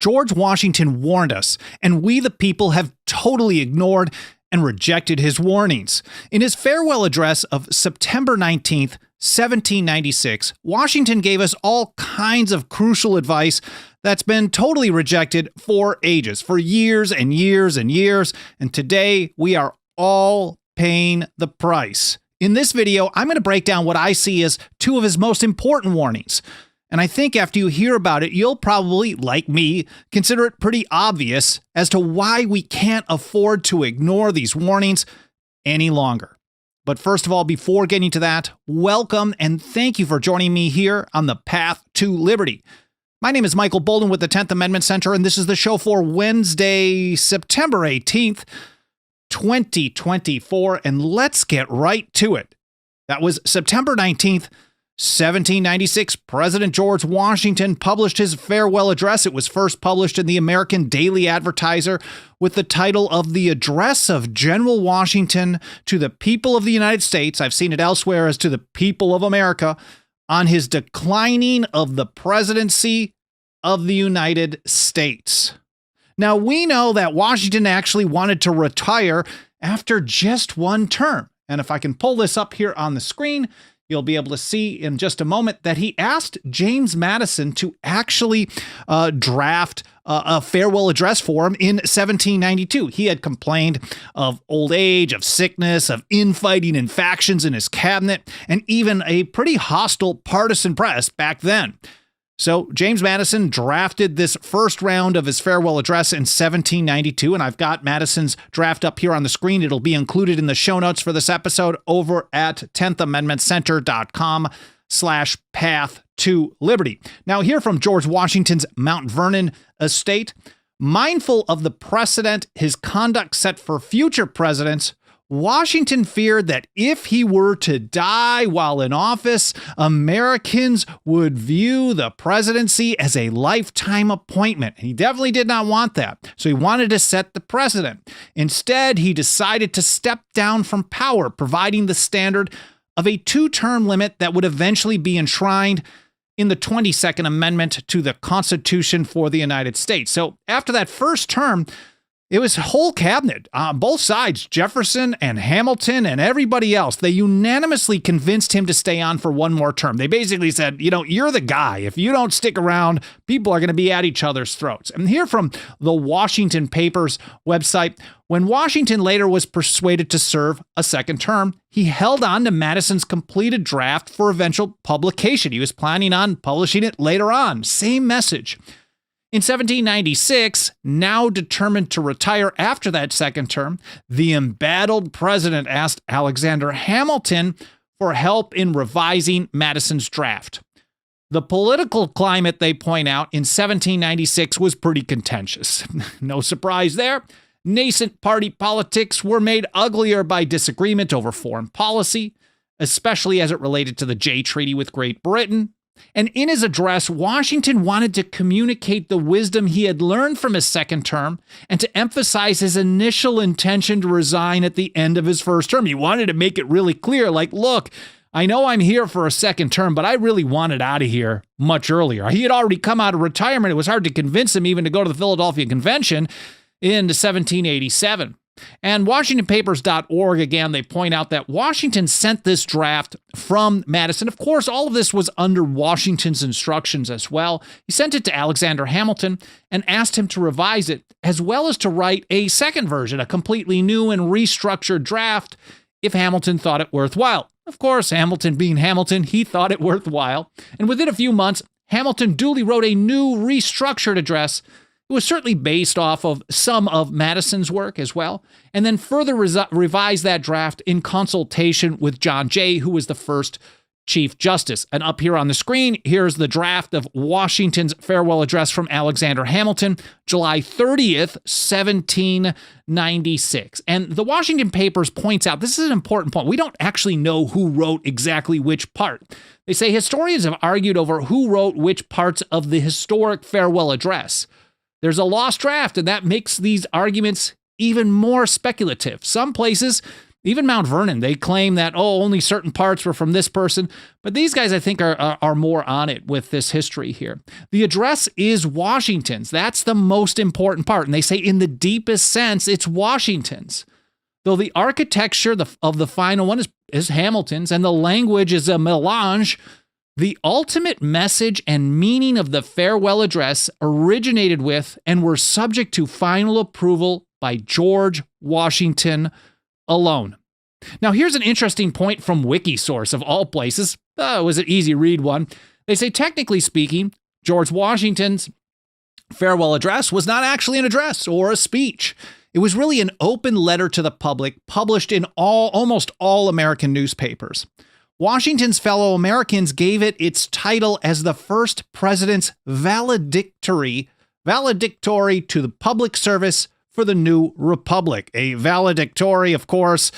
George Washington warned us, and we the people have totally ignored and rejected his warnings. In his farewell address of September 19th, 1796, Washington gave us all kinds of crucial advice that's been totally rejected for ages, for years and years and years, and today we are all paying the price. In this video, I'm going to break down what I see as two of his most important warnings. And I think after you hear about it, you'll probably, like me, consider it pretty obvious as to why we can't afford to ignore these warnings any longer. But first of all, before getting to that, welcome and thank you for joining me here on the Path to Liberty. My name is Michael Bolden with the 10th Amendment Center, and this is the show for Wednesday, September 18th, 2024, and let's get right to it. That was September 19th, 1796, President George Washington published his farewell address. It was first published in the American Daily Advertiser with the title of The Address of General Washington to the People of the United States. I've seen it elsewhere as to the people of America on his declining of the presidency of the United States. Now, we know that Washington actually wanted to retire after just one term. And if I can pull this up here on the screen, you'll be able to see in just a moment that he asked James Madison to actually draft a farewell address for him in 1792. He had complained of old age, of sickness, of infighting and factions in his cabinet, and even a pretty hostile partisan press back then. So James Madison drafted this first round of his farewell address in 1792, and I've got Madison's draft up here on the screen. It'll be included in the show notes for this episode over at 10thamendmentcenter.com/path to liberty. Now, here from George Washington's Mount Vernon estate, mindful of the precedent his conduct set for future presidents, Washington feared that if he were to die while in office, Americans would view the presidency as a lifetime appointment. He definitely did not want that. So he wanted to set the precedent. Instead, he decided to step down from power, providing the standard of a two-term limit that would eventually be enshrined in the 22nd Amendment to the Constitution for the United States. So after that first term, it was whole cabinet on both sides, Jefferson and Hamilton and everybody else. They unanimously convinced him to stay on for one more term. They basically said, you're the guy. If you don't stick around, people are going to be at each other's throats. And here from the Washington Papers website, when Washington later was persuaded to serve a second term, he held on to Madison's completed draft for eventual publication. He was planning on publishing it later on. Same message. In 1796, now determined to retire after that second term, the embattled president asked Alexander Hamilton for help in revising Madison's draft. The political climate, they point out, in 1796 was pretty contentious. No surprise there. Nascent party politics were made uglier by disagreement over foreign policy, especially as it related to the Jay Treaty with Great Britain. And in his address, Washington wanted to communicate the wisdom he had learned from his second term and to emphasize his initial intention to resign at the end of his first term. He wanted to make it really clear, like, look, I know I'm here for a second term, but I really wanted out of here much earlier. He had already come out of retirement. It was hard to convince him even to go to the Philadelphia Convention in 1787. And WashingtonPapers.org, again, they point out that Washington sent this draft from Madison. Of course, all of this was under Washington's instructions as well. He sent it to Alexander Hamilton and asked him to revise it, as well as to write a second version, a completely new and restructured draft, if Hamilton thought it worthwhile. Of course, Hamilton being Hamilton, he thought it worthwhile. And within a few months, Hamilton duly wrote a new restructured address. It was certainly based off of some of Madison's work as well, and then further revised that draft in consultation with John Jay, who was the first Chief Justice. And up here on the screen, here's the draft of Washington's farewell address from Alexander Hamilton, July 30th, 1796. And the Washington Papers points out, this is an important point, we don't actually know who wrote exactly which part. They say historians have argued over who wrote which parts of the historic farewell address. There's a lost draft, and that makes these arguments even more speculative. Some places Even Mount Vernon, they claim that, only certain parts were from this person. But these guys, I think, are more on it with this history here. The address is Washington's. That's the most important part. And they say in the deepest sense, it's Washington's. Though the architecture of the final one is Hamilton's and the language is a melange, the ultimate message and meaning of the farewell address originated with and were subject to final approval by George Washington alone. Now, here's an interesting point from Wikisource, of all places. It was an easy read one. They say, technically speaking, George Washington's farewell address was not actually an address or a speech. It was really an open letter to the public published in almost all American newspapers. Washington's fellow Americans gave it its title as the first president's valedictory to the public service for the new republic. A valedictory, of course,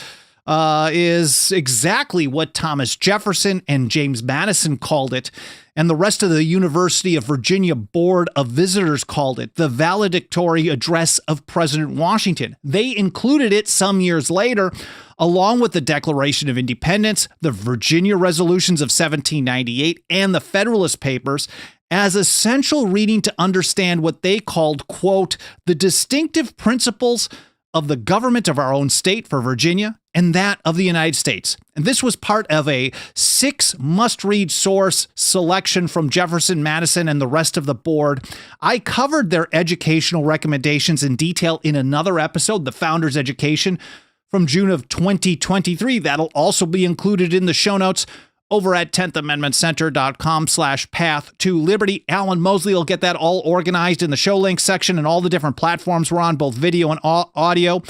is exactly what Thomas Jefferson and James Madison called it, and the rest of the University of Virginia Board of Visitors called it, the valedictory address of President Washington. They included it some years later, along with the Declaration of Independence, the Virginia Resolutions of 1798, and the Federalist Papers, as essential reading to understand what they called, quote, the distinctive principles of the government of our own state for Virginia and that of the United States. And this was part of a 6 must-read source selection from Jefferson, Madison, and the rest of the board. I covered their educational recommendations in detail in another episode, The Founder's Education, from June of 2023. That'll also be included in the show notes over at 10thamendmentcenter.com/path to liberty. Alan Mosley will get that all organized in the show links section and all the different platforms we're on, both video and audio.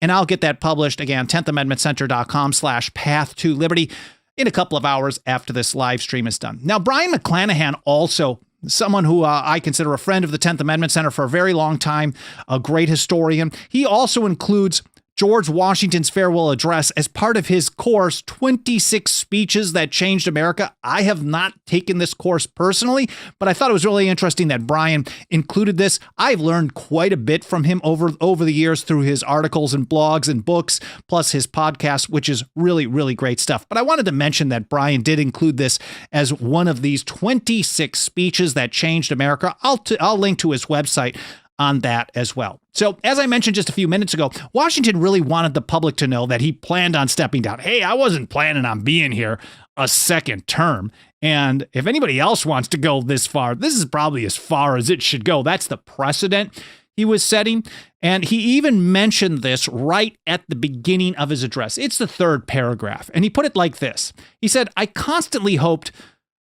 And I'll get that published again, 10thamendmentcenter.com/path to liberty in a couple of hours after this live stream is done. Now, Brian McClanahan, also someone who I consider a friend of the 10th Amendment Center for a very long time, a great historian. He also includes George Washington's farewell address as part of his course, 26 Speeches That Changed America. I have not taken this course personally, but I thought it was really interesting that Brian included this. I've learned quite a bit from him over the years through his articles and blogs and books, plus his podcast, which is really, really great stuff. But I wanted to mention that Brian did include this as one of these 26 speeches that changed America. I'll link to his website on that as well. So, as I mentioned just a few minutes ago, Washington really wanted the public to know that he planned on stepping down. Hey, I wasn't planning on being here a second term. And if anybody else wants to go this far, this is probably as far as it should go. That's the precedent he was setting. And he even mentioned this right at the beginning of his address. It's the third paragraph. And he put it like this. He said, I constantly hoped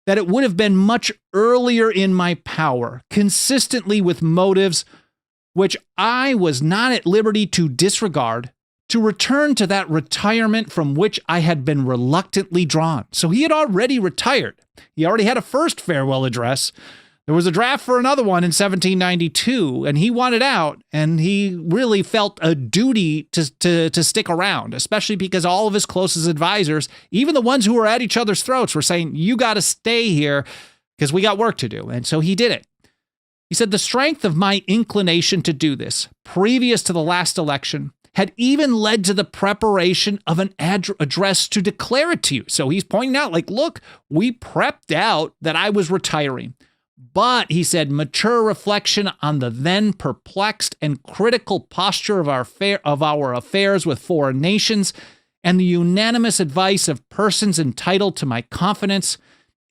that it would have been much earlier in my power, consistently with motives which I was not at liberty to disregard, to return to that retirement from which I had been reluctantly drawn. So he had already retired. He already had a first farewell address. There was a draft for another one in 1792, and he wanted out, and he really felt a duty to stick around, especially because all of his closest advisors, even the ones who were at each other's throats, were saying, you got to stay here because we got work to do. And so he did it. He said, the strength of my inclination to do this, previous to the last election, had even led to the preparation of an address to declare it to you. So he's pointing out, like, look, we prepped out that I was retiring. But, he said, mature reflection on the then perplexed and critical posture of our affairs with foreign nations and the unanimous advice of persons entitled to my confidence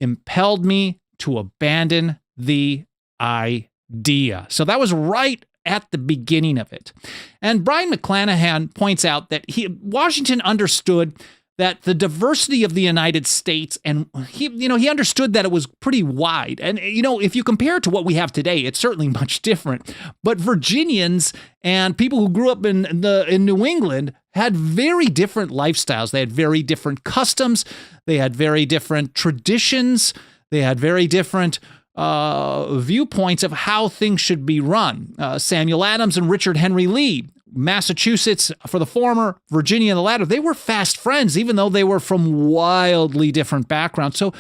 impelled me to abandon the idea. So that was right at the beginning of it. And Brian McClanahan points out that Washington understood that the diversity of the United States, and he understood that it was pretty wide. And, if you compare it to what we have today, it's certainly much different. But Virginians and people who grew up in New England had very different lifestyles. They had very different customs. They had very different traditions. They had very different viewpoints of how things should be run. Samuel Adams and Richard Henry Lee, Massachusetts for the former, Virginia the latter, they were fast friends, even though they were from wildly different backgrounds. So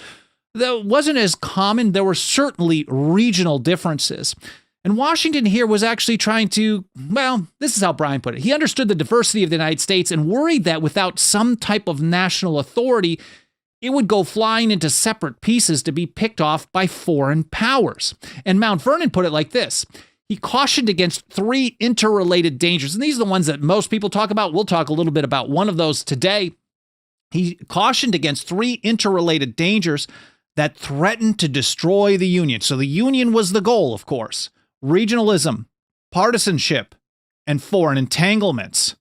that wasn't as common. There were certainly regional differences. And Washington here was actually trying to, well, this is how Bryan put it. He understood the diversity of the United States and worried that without some type of national authority, it would go flying into separate pieces to be picked off by foreign powers. And Mount Vernon put it like this. He cautioned against three interrelated dangers. And these are the ones that most people talk about. We'll talk a little bit about one of those today. He cautioned against three interrelated dangers that threatened to destroy the Union. So the Union was the goal, of course. Regionalism, partisanship, and foreign entanglements.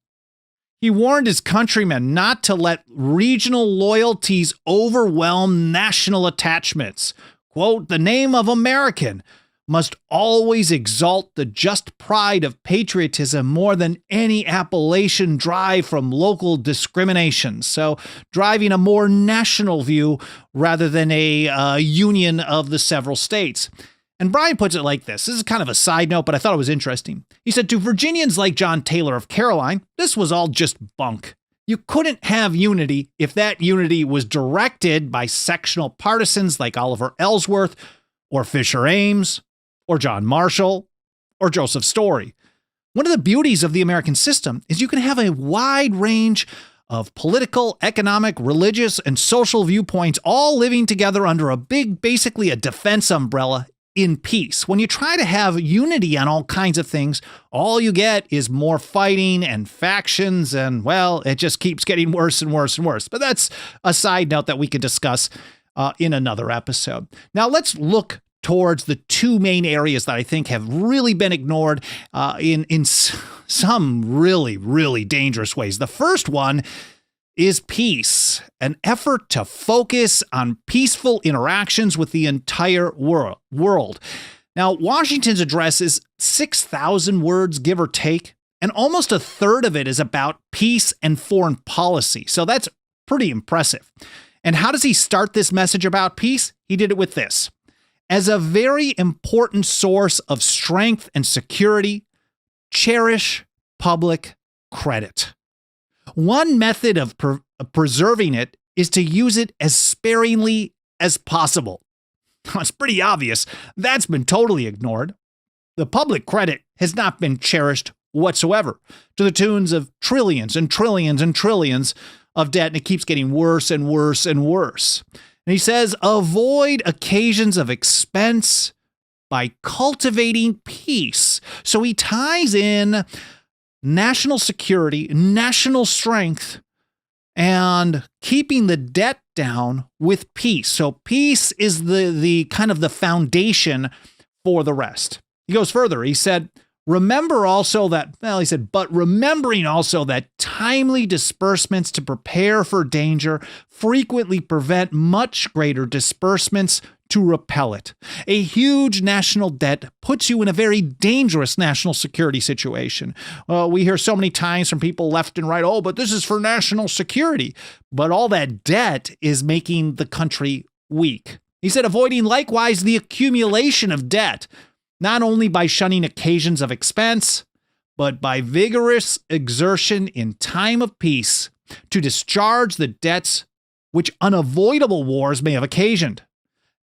He warned his countrymen not to let regional loyalties overwhelm national attachments. Quote, the name of American must always exalt the just pride of patriotism more than any appellation derived from local discriminations. So driving a more national view rather than a union of the several states. And Bryan puts it like this. This is kind of a side note, but I thought it was interesting. He said, to Virginians like John Taylor of Caroline, this was all just bunk. You couldn't have unity if that unity was directed by sectional partisans like Oliver Ellsworth or Fisher Ames or John Marshall or Joseph Story. One of the beauties of the American system is you can have a wide range of political, economic, religious, and social viewpoints all living together under a big, basically a defense umbrella in peace. When you try to have unity on all kinds of things, all you get is more fighting and factions, and, well, it just keeps getting worse and worse and worse. But that's a side note that we could discuss in another episode. Now, let's look towards the two main areas that I think have really been ignored in some really, really dangerous ways. The first one is peace, an effort to focus on peaceful interactions with the entire world. Now, Washington's address is 6,000 words, give or take, and almost a third of it is about peace and foreign policy. So that's pretty impressive. And how does he start this message about peace? He did it with this. As a very important source of strength and security, cherish public credit. One method of preserving it is to use it as sparingly as possible. It's pretty obvious. That's been totally ignored. The public credit has not been cherished whatsoever, to the tunes of trillions and trillions and trillions of debt, and it keeps getting worse and worse and worse. And he says, avoid occasions of expense by cultivating peace. So he ties in national security, national strength, and keeping the debt down with peace. So peace is the kind of the foundation for the rest. He goes further. He said, remember also that, but remembering also that timely disbursements to prepare for danger frequently prevent much greater disbursements to repel it. A huge national debt puts you in a very dangerous national security situation. We hear so many times from people left and right, oh, but this is for national security. But all that debt is making the country weak. He said, avoiding likewise the accumulation of debt, not only by shunning occasions of expense, but by vigorous exertion in time of peace to discharge the debts which unavoidable wars may have occasioned,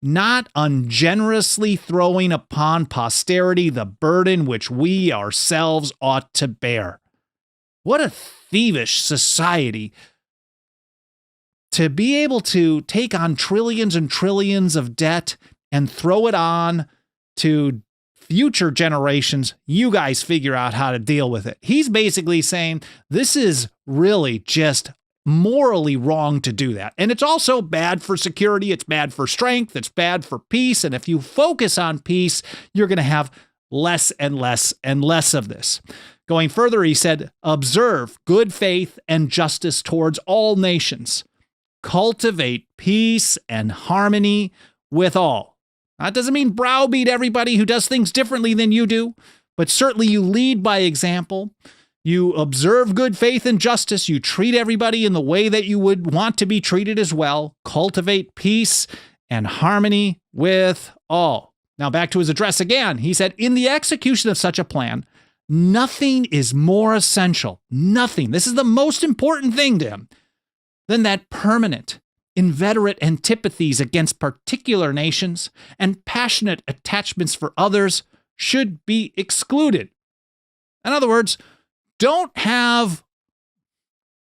not ungenerously throwing upon posterity the burden which we ourselves ought to bear. What a thievish society to be able to take on trillions and trillions of debt and throw it on to future generations. You guys figure out how to deal with it. He's basically saying this is really just morally wrong to do that. And it's also bad for security. It's bad for strength. It's bad for peace. And if you focus on peace, you're going to have less and less and less of this. Going further, he said, observe good faith and justice towards all nations. Cultivate peace and harmony with all. That doesn't mean browbeat everybody who does things differently than you do, but certainly you lead by example. You observe good faith and justice. You treat everybody in the way that you would want to be treated as well. Cultivate peace and harmony with all. Now back to his address again. He said, in the execution of such a plan, nothing is more essential. Nothing. This is the most important thing to him than that permanent, inveterate antipathies against particular nations and passionate attachments for others should be excluded. In other words, don't have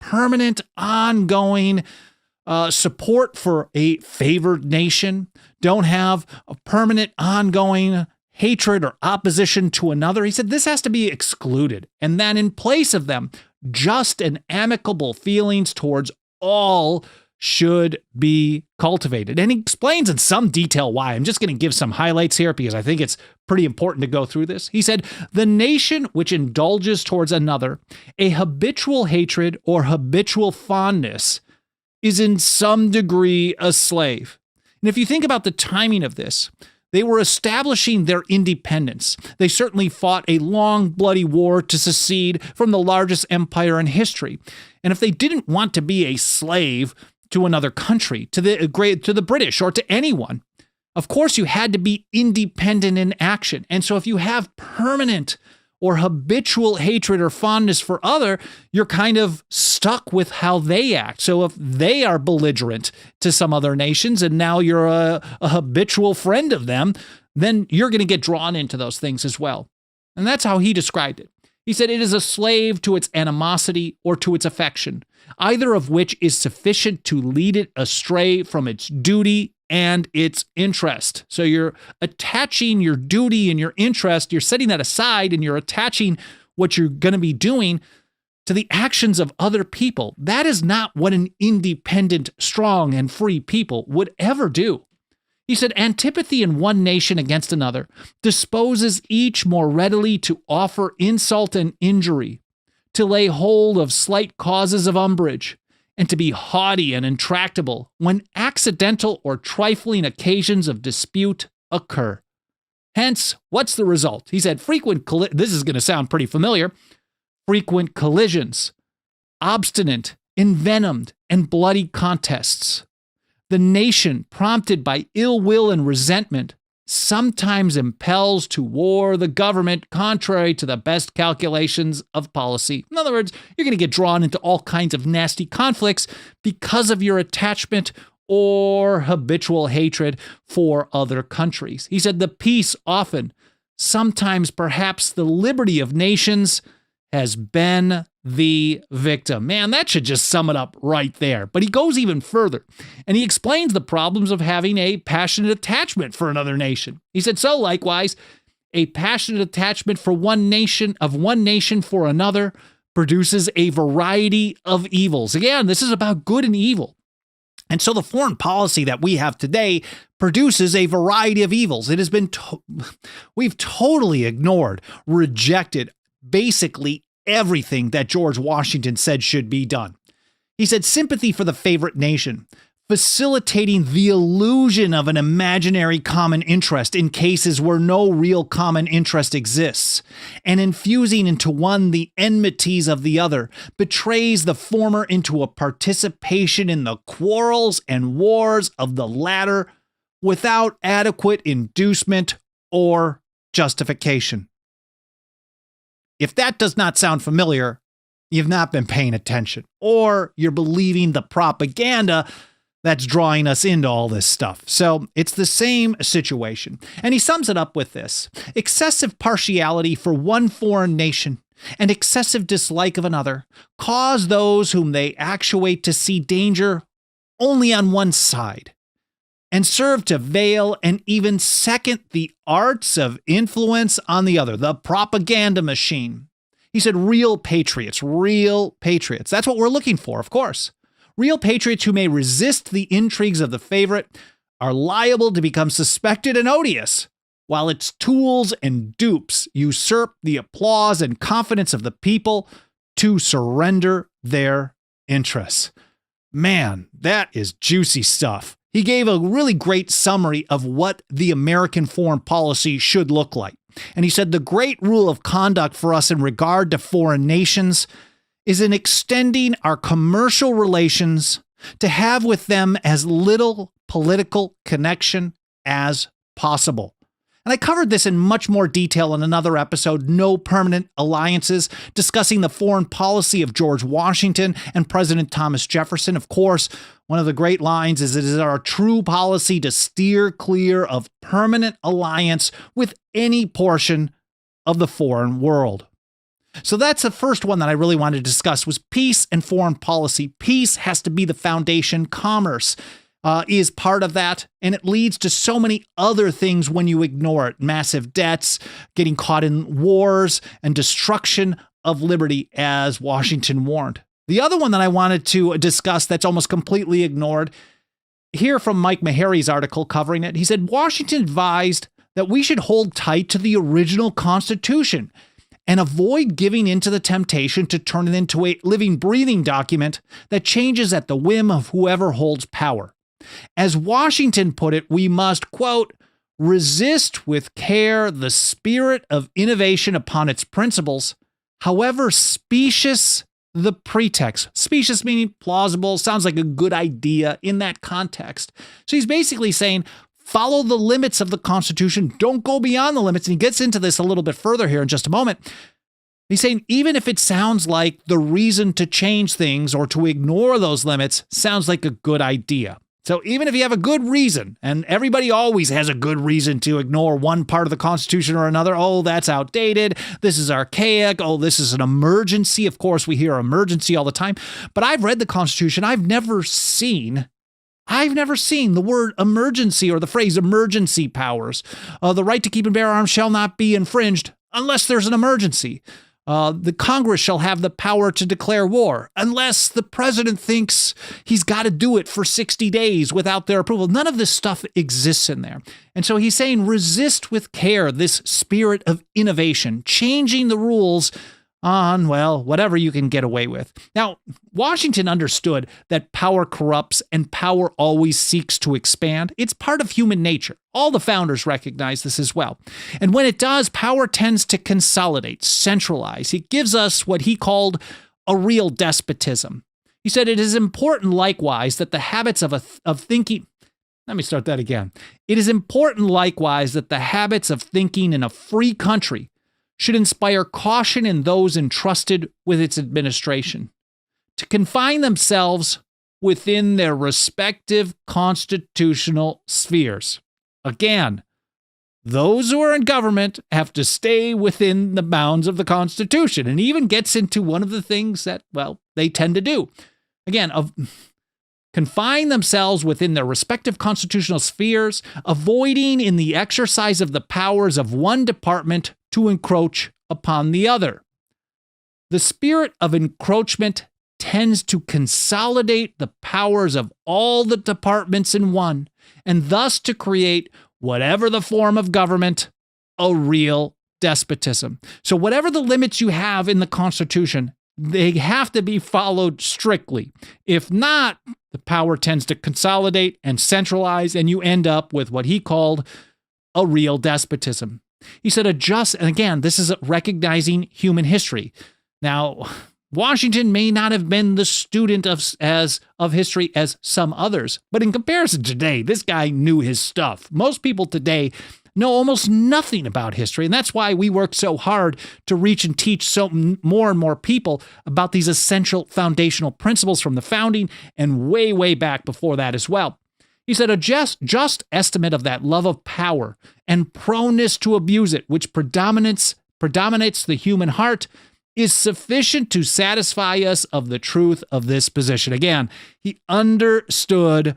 permanent, ongoing support for a favored nation. Don't have a permanent, ongoing hatred or opposition to another. He said this has to be excluded. And then in place of them, just and amicable feelings towards all should be cultivated. And he explains in some detail why. I'm just going to give some highlights here because I think it's pretty important to go through this. He said, the nation which indulges towards another a habitual hatred or habitual fondness is in some degree a slave. And if you think about the timing of this, they were establishing their independence. They certainly fought a long, bloody war to secede from the largest empire in history. And if they didn't want to be a slave to another country, to the British or to anyone, of course you had to be independent in action. And so if you have permanent or habitual hatred or fondness for other, you're kind of stuck with how they act. So if they are belligerent to some other nations and now you're a habitual friend of them, then you're going to get drawn into those things as well. And that's how he described it. He said it is a slave to its animosity or to its affection, either of which is sufficient to lead it astray from its duty and its interest. So you're attaching your duty and your interest, you're setting that aside and you're attaching what you're going to be doing to the actions of other people. That is not what an independent, strong, and free people would ever do. He said, antipathy in one nation against another disposes each more readily to offer insult and injury, to lay hold of slight causes of umbrage, and to be haughty and intractable when accidental or trifling occasions of dispute occur. Hence, what's the result? He said, this is going to sound pretty familiar, frequent collisions, obstinate, envenomed, and bloody contests. The nation, prompted by ill will and resentment, sometimes impels to war the government contrary to the best calculations of policy. In other words, you're going to get drawn into all kinds of nasty conflicts because of your attachment or habitual hatred for other countries. He said the peace often, sometimes perhaps the liberty of nations, has been the victim. Man, that should just sum it up right there. But he goes even further, and he explains the problems of having a passionate attachment for another nation. He said, so likewise, a passionate attachment for one nation for another produces a variety of evils. Again, this is about good and evil. And so the foreign policy that we have today produces a variety of evils. It has been, we've totally ignored, rejected, basically everything that George Washington said should be done. He said sympathy for the favorite nation, facilitating the illusion of an imaginary common interest in cases where no real common interest exists, and infusing into one the enmities of the other, betrays the former into a participation in the quarrels and wars of the latter without adequate inducement or justification. If that does not sound familiar, you've not been paying attention, or you're believing the propaganda that's drawing us into all this stuff. So it's the same situation. And he sums it up with this: excessive partiality for one foreign nation and excessive dislike of another cause those whom they actuate to see danger only on one side, and serve to veil and even second the arts of influence on the other, the propaganda machine. He said real patriots. That's what we're looking for, of course. Real patriots who may resist the intrigues of the favorite are liable to become suspected and odious, while its tools and dupes usurp the applause and confidence of the people to surrender their interests. Man, that is juicy stuff. He gave a really great summary of what the American foreign policy should look like. And he said the great rule of conduct for us in regard to foreign nations is in extending our commercial relations to have with them as little political connection as possible. And I covered this in much more detail in another episode, No Permanent Alliances, discussing the foreign policy of George Washington and President Thomas Jefferson. Of course, one of the great lines is it is our true policy to steer clear of permanent alliance with any portion of the foreign world. So that's the first one that I really wanted to discuss was peace and foreign policy. Peace has to be the foundation. Commerce is part of that, and it leads to so many other things when you ignore it. Massive debts, getting caught in wars, and destruction of liberty, as Washington warned. The other one that I wanted to discuss that's almost completely ignored, here from Mike Meharry's article covering it, he said, Washington advised that we should hold tight to the original Constitution and avoid giving into the temptation to turn it into a living, breathing document that changes at the whim of whoever holds power. As Washington put it, we must, quote, resist with care the spirit of innovation upon its principles, however specious the pretext. Specious meaning plausible, sounds like a good idea in that context. So he's basically saying, follow the limits of the Constitution. Don't go beyond the limits. And he gets into this a little bit further here in just a moment. He's saying, even if it sounds like the reason to change things or to ignore those limits sounds like a good idea. So even if you have a good reason, and everybody always has a good reason to ignore one part of the Constitution or another, oh, that's outdated, this is archaic, oh, this is an emergency. Of course, we hear emergency all the time. But I've read the Constitution. I've never seen the word emergency or the phrase emergency powers. The right to keep and bear arms shall not be infringed unless there's an emergency. The Congress shall have the power to declare war unless the president thinks he's got to do it for 60 days without their approval. None of this stuff exists in there. And so he's saying resist with care this spirit of innovation, changing the rules on, well, whatever you can get away with. Now, Washington understood that power corrupts and power always seeks to expand. It's part of human nature. All the founders recognize this as well. And when it does, power tends to consolidate, centralize. It gives us what he called a real despotism. He said it is important likewise that the habits of thinking... Let me start that again. It is important likewise that the habits of thinking in a free country should inspire caution in those entrusted with its administration, to confine themselves within their respective constitutional spheres. Again, those who are in government have to stay within the bounds of the Constitution, and even gets into one of the things that, well, they tend to do. Again, confine themselves within their respective constitutional spheres, avoiding in the exercise of the powers of one department to encroach upon the other. The spirit of encroachment tends to consolidate the powers of all the departments in one, and thus to create, whatever the form of government, a real despotism. So whatever the limits you have in the Constitution, they have to be followed strictly. If not, the power tends to consolidate and centralize, and you end up with what he called a real despotism. He said adjust, and again, this is recognizing human history. Now, Washington may not have been the student of history as some others, but in comparison to today, this guy knew his stuff. Most people today know almost nothing about history, and that's why we work so hard to reach and teach more and more people about these essential foundational principles from the founding and way, way back before that as well. He said a just estimate of that love of power and proneness to abuse it, which predominates the human heart, is sufficient to satisfy us of the truth of this position. Again, he understood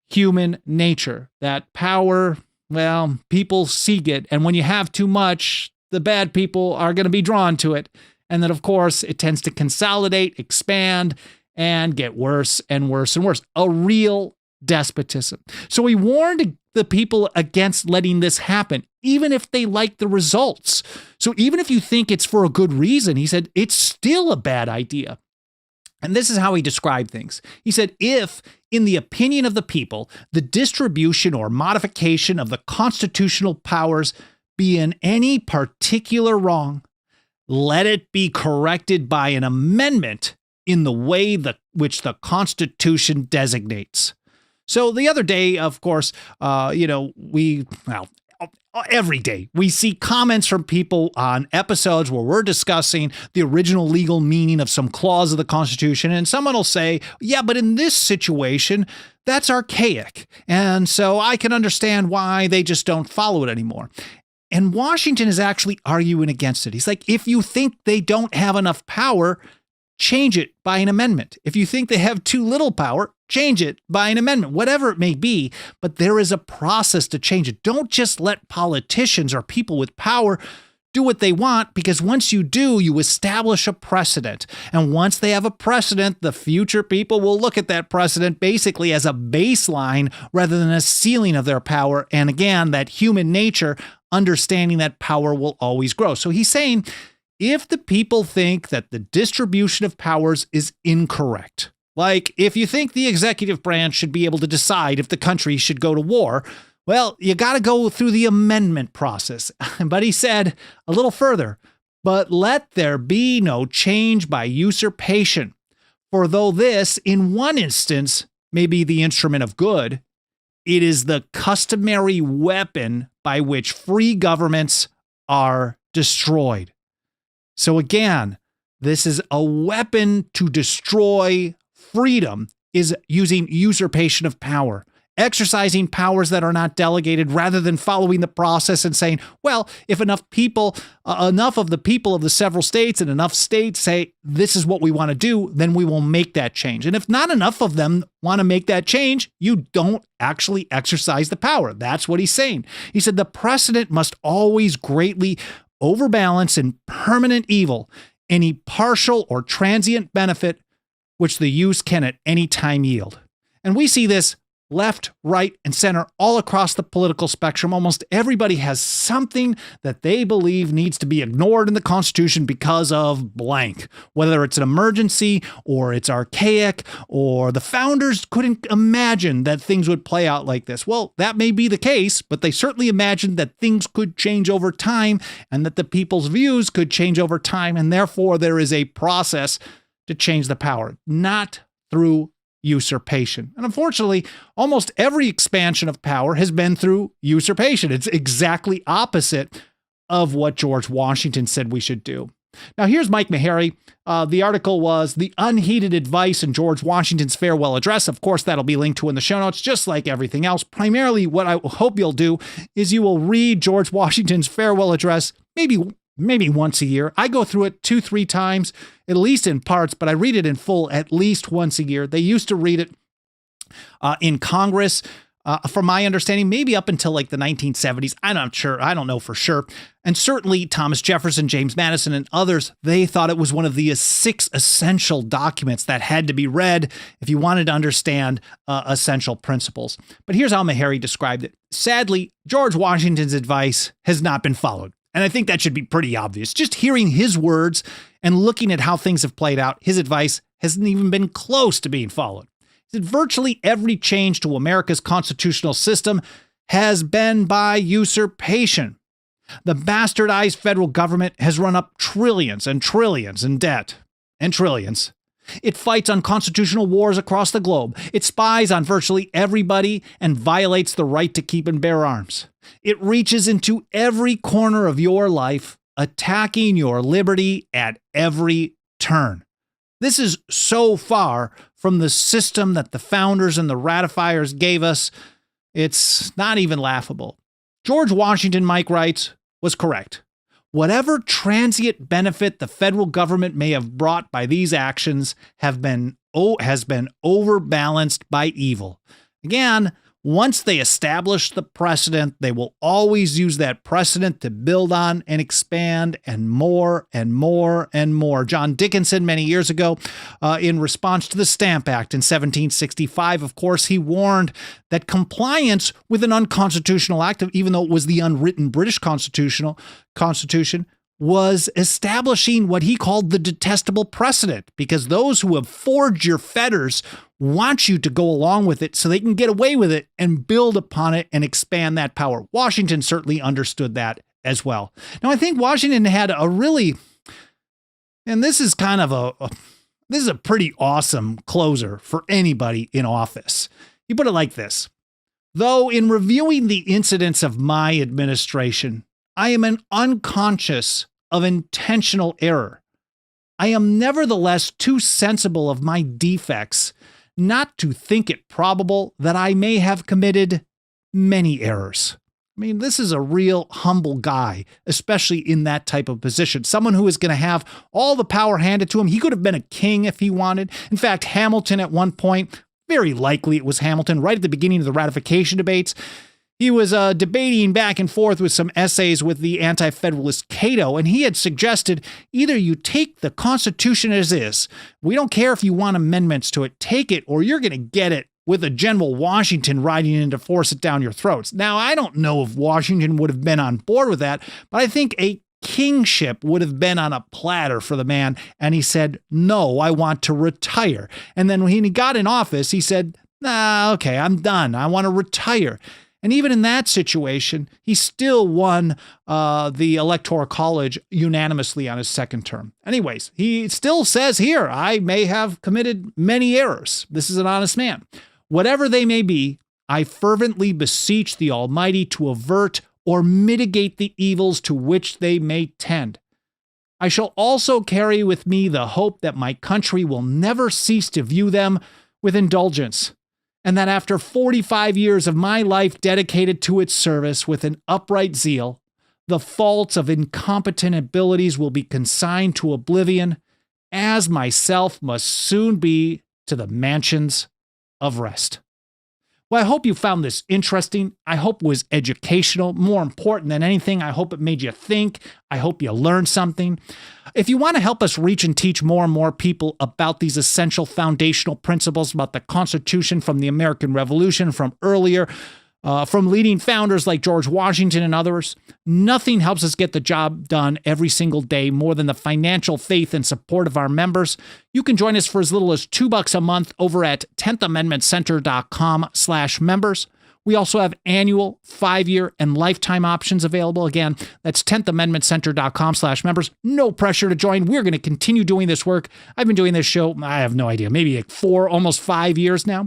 human nature, that power, well, people seek it, and when you have too much, the bad people are going to be drawn to it, and that, of course, it tends to consolidate, expand, and get worse and worse and worse. A real despotism. So he warned the people against letting this happen, even if they like the results. So even if you think it's for a good reason, he said, it's still a bad idea. And this is how he described things. He said, if, in the opinion of the people, the distribution or modification of the constitutional powers be in any particular wrong, let it be corrected by an amendment in the way which the Constitution designates. So the other day, of course, every day we see comments from people on episodes where we're discussing the original legal meaning of some clause of the Constitution, and someone will say, yeah, but in this situation, that's archaic, and so I can understand why they just don't follow it anymore. And Washington is actually arguing against it. He's like, if you think they don't have enough power, change it by an amendment. If you think they have too little power, change it by an amendment, whatever it may be. But there is a process to change it. Don't just let politicians or people with power do what they want, because once you do, you establish a precedent. And once they have a precedent, the future people will look at that precedent basically as a baseline rather than a ceiling of their power. And again, that human nature, understanding that power will always grow. So he's saying, if the people think that the distribution of powers is incorrect, like if you think the executive branch should be able to decide if the country should go to war, well, you got to go through the amendment process. But he said a little further, but let there be no change by usurpation. For though this, in one instance, may be the instrument of good, it is the customary weapon by which free governments are destroyed. So again, this is a weapon to destroy freedom, is using usurpation of power. Exercising powers that are not delegated rather than following the process and saying, well, if enough of the people of the several states and enough states say this is what we want to do, then we will make that change. And if not enough of them want to make that change, you don't actually exercise the power. That's what he's saying. He said the precedent must always greatly overbalance in permanent evil any partial or transient benefit which the use can at any time yield. And we see this left, right, and center all across the political spectrum. Almost everybody has something that they believe needs to be ignored in the Constitution because of blank, whether it's an emergency or it's archaic or the founders couldn't imagine that things would play out like this. Well, that may be the case, but they certainly imagined that things could change over time and that the people's views could change over time. And therefore, there is a process to change the power, not through usurpation. And unfortunately, almost every expansion of power has been through usurpation. It's exactly opposite of what George Washington said we should do. Now, here's Mike Meharry. The article was The Unheeded Advice in George Washington's Farewell Address. Of course, that'll be linked to in the show notes, just like everything else. Primarily, what I hope you'll do is you will read George Washington's Farewell Address, maybe once a year. I go through it 2-3 times, at least in parts, but I read it in full at least once a year. They used to read it in Congress, from my understanding, maybe up until like the 1970s. I'm not sure. I don't know for sure. And certainly Thomas Jefferson, James Madison, and others, they thought it was one of the 6 essential documents that had to be read if you wanted to understand essential principles. But here's how Meharry described it. Sadly, George Washington's advice has not been followed. And I think that should be pretty obvious. Just hearing his words and looking at how things have played out, his advice hasn't even been close to being followed. Virtually every change to America's constitutional system has been by usurpation. The bastardized federal government has run up trillions and trillions in debt. And trillions. It fights unconstitutional wars across the globe. It spies on virtually everybody and violates the right to keep and bear arms. It reaches into every corner of your life, attacking your liberty at every turn. This is so far from the system that the founders and the ratifiers gave us, it's not even laughable. George Washington, Mike writes, was correct. Whatever transient benefit the federal government may have brought by these actions has been overbalanced by evil. Again, once they establish the precedent, they will always use that precedent to build on and expand and more and more and more. John Dickinson, many years ago, in response to the Stamp Act in 1765, of course, he warned that compliance with an unconstitutional act, even though it was the unwritten British Constitution, was establishing what he called the detestable precedent, because those who have forged your fetters want you to go along with it so they can get away with it and build upon it and expand that power. Washington certainly understood that as well. Now, I think Washington had a really, and this is kind of this is a pretty awesome closer for anybody in office. He put it like this: though in reviewing the incidents of my administration, I am unconscious of intentional error, I am nevertheless too sensible of my defects not to think it probable that I may have committed many errors. I mean, this is a real humble guy, especially in that type of position. Someone who is going to have all the power handed to him. He could have been a king if he wanted. In fact, Hamilton at one point, very likely it was Hamilton, right at the beginning of the ratification debates, he was debating back and forth with some essays with the anti-federalist Cato, and he had suggested either you take the Constitution as is, we don't care if you want amendments to it, take it, or you're going to get it with a General Washington riding in to force it down your throats. Now, I don't know if Washington would have been on board with that, but I think a kingship would have been on a platter for the man, and he said, no, I want to retire. And then when he got in office, he said, nah, okay, I'm done. I want to retire. And even in that situation, he still won the Electoral College unanimously on his second term. Anyways, he still says here, I may have committed many errors. This is an honest man. Whatever they may be, I fervently beseech the Almighty to avert or mitigate the evils to which they may tend. I shall also carry with me the hope that my country will never cease to view them with indulgence, and that after 45 years of my life dedicated to its service with an upright zeal, the faults of incompetent abilities will be consigned to oblivion, as myself must soon be to the mansions of rest. Well, I hope you found this interesting. I hope it was educational. More important than anything, I hope it made you think. I hope you learned something. If you want to help us reach and teach more and more people about these essential foundational principles about the Constitution from the American Revolution, from earlier, from leading founders like George Washington and others, nothing helps us get the job done every single day more than the financial faith and support of our members. You can join us for as little as $2 a month over at 10thamendmentcenter.com/members. We also have annual, 5-year, and lifetime options available. Again, that's 10thamendmentcenter.com/members. No pressure to join. We're going to continue doing this work. I've been doing this show, I have no idea, maybe like 4, almost 5 years now.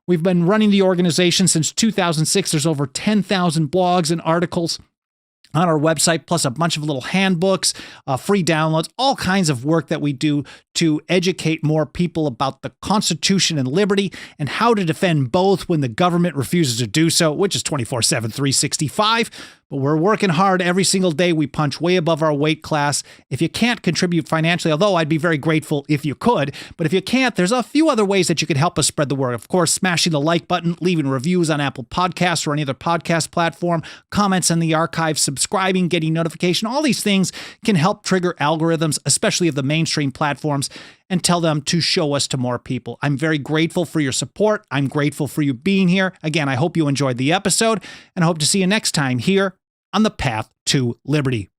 We've been running the organization since 2006. There's over 10,000 blogs and articles on our website, plus a bunch of little handbooks, free downloads, all kinds of work that we do to educate more people about the Constitution and liberty and how to defend both when the government refuses to do so, which is 24/7, 365. But we're working hard every single day. We punch way above our weight class. If you can't contribute financially, although I'd be very grateful if you could, but if you can't, there's a few other ways that you can help us spread the word. Of course, smashing the like button, leaving reviews on Apple Podcasts or any other podcast platform, comments in the archive, subscribing, getting notification. All these things can help trigger algorithms, especially of the mainstream platforms, and tell them to show us to more people. I'm very grateful for your support. I'm grateful for you being here. Again, I hope you enjoyed the episode, and I hope to see you next time here on the path to liberty.